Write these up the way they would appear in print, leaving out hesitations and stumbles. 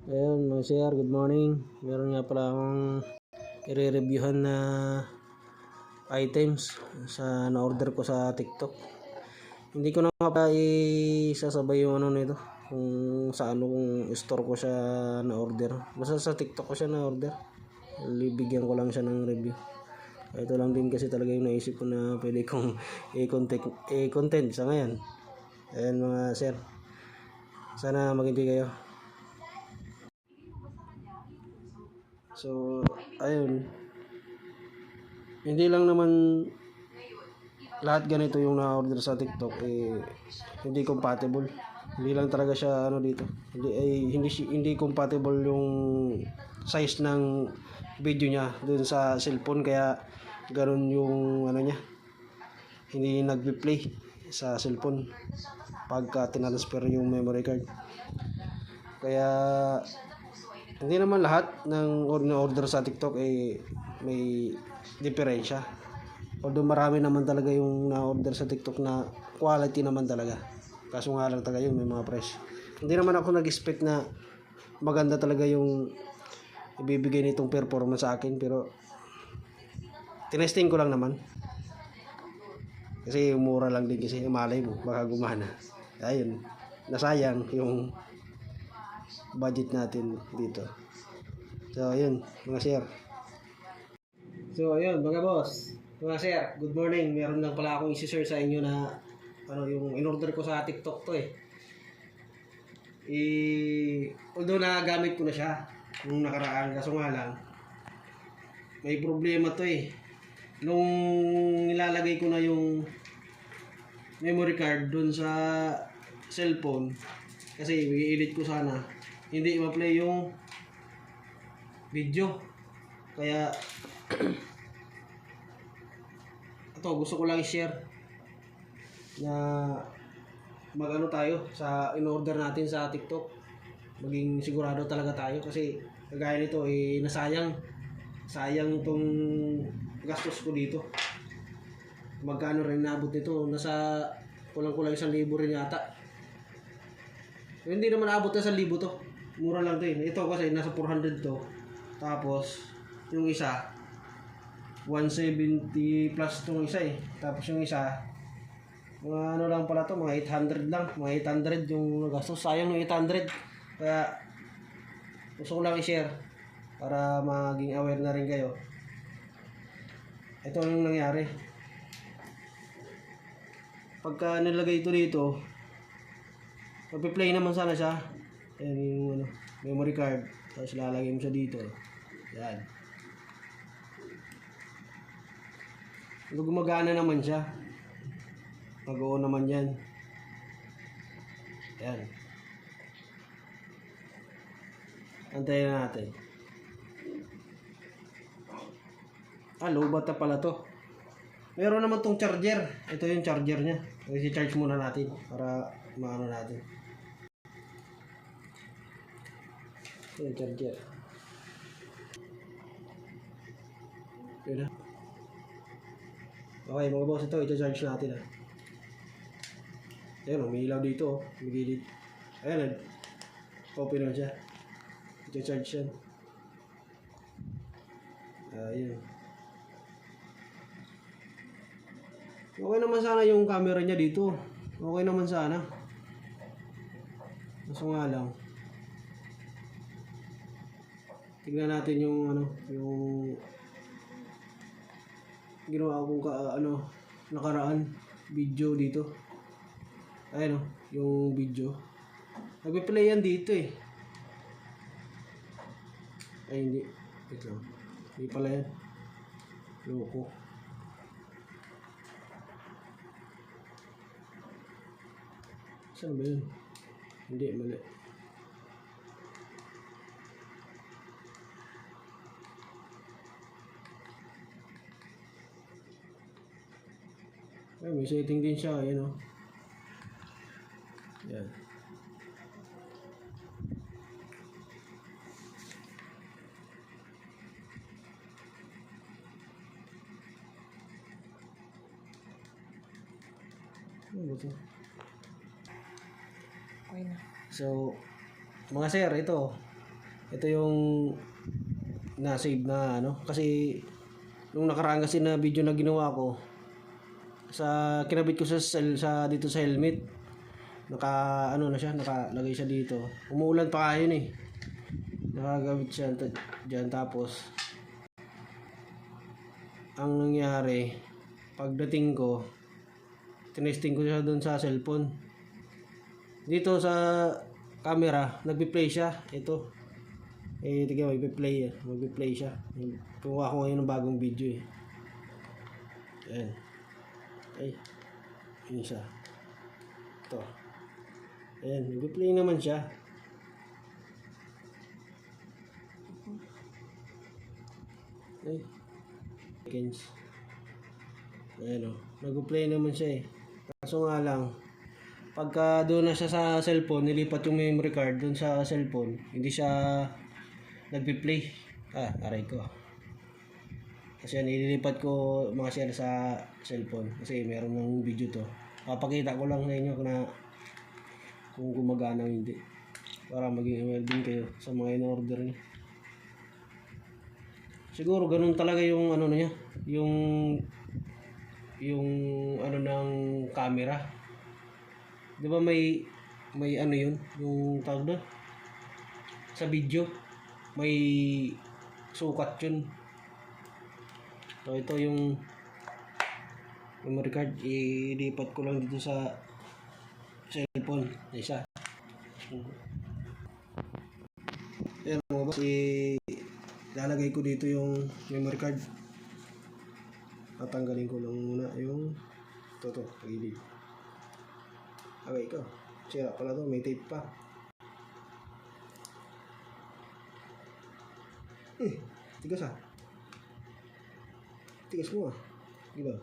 Ayun mga sir, good morning. Meron nga pala akong i-reviewhan na items sa na-order ko sa TikTok. Hindi ko na nga pa isasabay yung ano nito, kung sa anong store ko siya na-order. Basta sa TikTok ko siya na-order. Bigyan ko lang siya ng review. Ito lang din kasi talaga yung naisip ko na pwede kong i-content sa ngayon. Ayan mga sir, sana mag-enjoy kayo. So, ayun. Hindi lang naman lahat ganito yung na-order sa TikTok hindi compatible. Hindi lang talaga siya dito. Hindi compatible yung size ng video niya dun sa cellphone, kaya ganoon yung niya. Hindi nagpi-play sa cellphone pagka tinransfer yung memory card. Kaya hindi naman lahat ng order sa TikTok may diferensya. Although marami naman talaga yung na-order sa TikTok na quality naman talaga. Kaso nga lang talaga yun, may mga price. Hindi naman ako nag-expect na maganda talaga yung ibibigay nitong performance sa akin, pero tinesting ko lang naman. Kasi mura lang din, kasi malay mo baka gumana. Ayun, nasayang yung budget natin dito. So ayun mga sir. So ayun mga boss, mga sir, good morning. Meron lang pala akong isi-share sa inyo na yung in-order ko sa TikTok to although nagamit ko na siya nung nakaraan, kaso nga lang may problema to nung nilalagay ko na yung memory card dun sa cellphone, kasi i-edit ko sana, hindi ma-play yung video. Kaya ito gusto ko lang i-share na magano tayo sa in-order natin sa TikTok. Maging sigurado talaga tayo, kasi kagaya nito sayang tong gastos ko dito. Magkano rin nabot nito? Nasa kulang-kulang 1,000 rin yata. Hindi naman abot na 1,000 to. Mura lang to Ito kasi nasa 400 to. Tapos yung isa 170 plus tong isa Tapos yung isa mga lang pala to, mga 800 lang. Mga 800 yung gastos. Sayang yung 800. Kaya gusto ko lang i-share para maging aware na rin kayo. Ito yung nangyari. Pagka nilagay ito dito, magpi-play naman sana siya. Ayan yung memory card. Tapos lalagay mo siya dito. Yan. Gumagana naman siya. Mag-on naman yan. Yan. Antayin na natin. Lobat na pala to. Meron naman tong charger. Ito yung charger niya. I-charge muna natin para maano natin. Ito yung charger. Yun na. Okay mga boss, ito i-charge natin Ayan, may ilaw dito Magilid. Ayan, open na siya. I-charge yan. Ayan. Okay naman sana yung camera niya dito. Okay naman sana. Kaso nga lang, tignan natin yung yung ginawa kong nakaraan video dito. Ayan yung video. Nagpe-play yan dito Ay hindi. Wait lang. Hindi pala yan. Loko. Saan ba yun? Hindi, mali. Ay, may setting din siya. Ayan Yan. Ano ba ito? Okay na. So, mga sir, ito. Ito yung na-save na ano. Kasi nung nakaraan kasi na video na ginawa ko, sa kinabit ko sa dito sa helmet. Ano na siya, nakalagay siya dito. Umuulan pa kayo eh. Nakagamit siya diyan, tapos ang nangyari, pagdating ko, tinesting ko siya doon sa cellphone. Dito sa camera, nagpi-play siya. Ito. Tignan, magpi-play siya. Kuha ko ngayon ng bagong video eh. Ayan. Ay. Yun siya. Ito. Ayan, nagpi-play naman siya. Ay. Seconds. Ayan o. Nag-play naman siya eh. Kaso nga lang, pagka doon na siya sa cellphone, nilipat yung memory card doon sa cellphone, hindi siya nagpi-play. Aray ko. Kasi yan, ililipat ko mga share sa cellphone. Kasi meron ng video to. Papakita ko lang sa inyo na kung gumagana o hindi. Para maging aware din kayo sa mga in-order niyo. Siguro ganun talaga yung ano niya, yung ano ng camera. 'Di ba may ano yun, yung tawag doon sa video, may sukat yun. So ito yung memory card, ilipat ko lang dito sa cellphone. Isa. Ayan mga boss, lalagay ko dito yung memory card. Tatanggalin ko lang muna yung ito, pagilid. Okay ko. Sira pala to, may tape pa. Tigas ah. Tigas mo ah. Diba?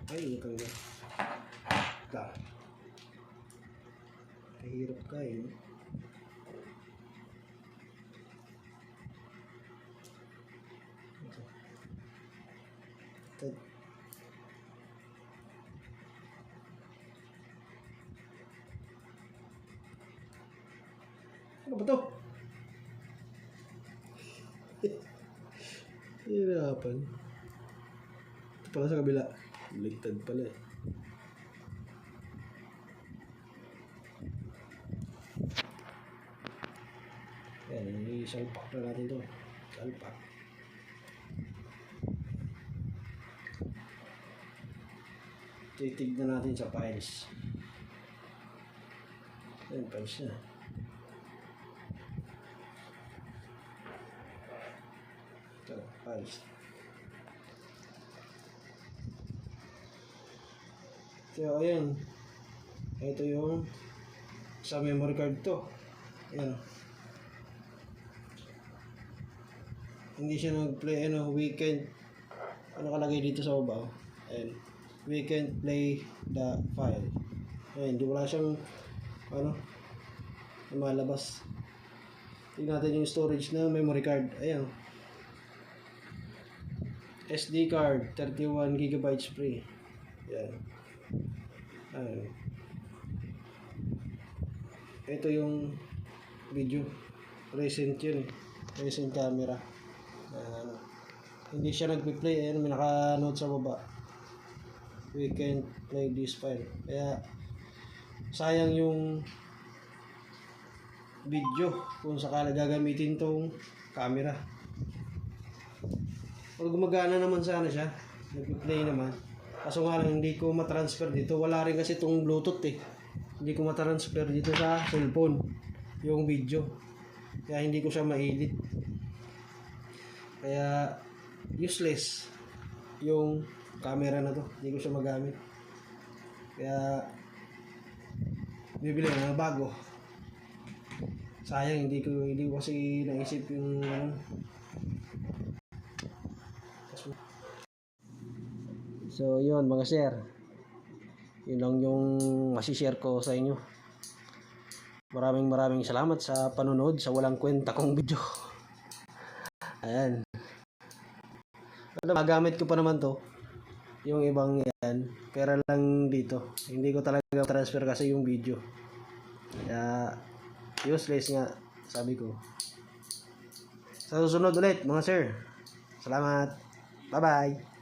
Ay, natanggal. Kahirap ka eh. Ano ba to? Hirapan. Ito pala sa kabila. Baligtad pala eh. Ayan, isalpak na natin to. Salpak. Titignan natin sa files. Ayan, files na. Ito, files. So, ayan. Ito yung sa memory card to. Ayan. Hindi siya nag-play, weekend. Ano kalagay dito sa baba? Ayan. Weekend play the file. Ayan, di wala siyang lumalabas. Tingnan natin yung storage na memory card. Ayan. SD card, 31 GB free. Ayan. Ayan. Ito yung video. Recent yun eh. Recent camera. Hindi siya nagpi-play. Ayan, may naka-note sa baba. We can play this file. Kaya sayang yung video kung sakala gagamitin tong camera. Pag gumagana naman sana siya, nag-play naman. Kaso nga lang hindi ko matransfer dito. Wala rin kasi itong Bluetooth eh. Hindi ko matransfer dito sa cellphone yung video. Kaya hindi ko siya ma-edit. Kaya useless yung camera na to. Hindi ko siya magamit. Kaya bibili na bago. Sayang hindi ko kasi naisip yung So yun mga sir, yun lang yung masishare ko sa inyo. Maraming salamat sa panonood sa walang kwenta kong video. Ayan. Magamit ko pa naman to. Yung ibang yan, pera lang dito. Hindi ko talaga transfer kasi yung video. Kaya Useless nga, sabi ko. Sa susunod ulit, mga sir. Salamat. Bye-bye.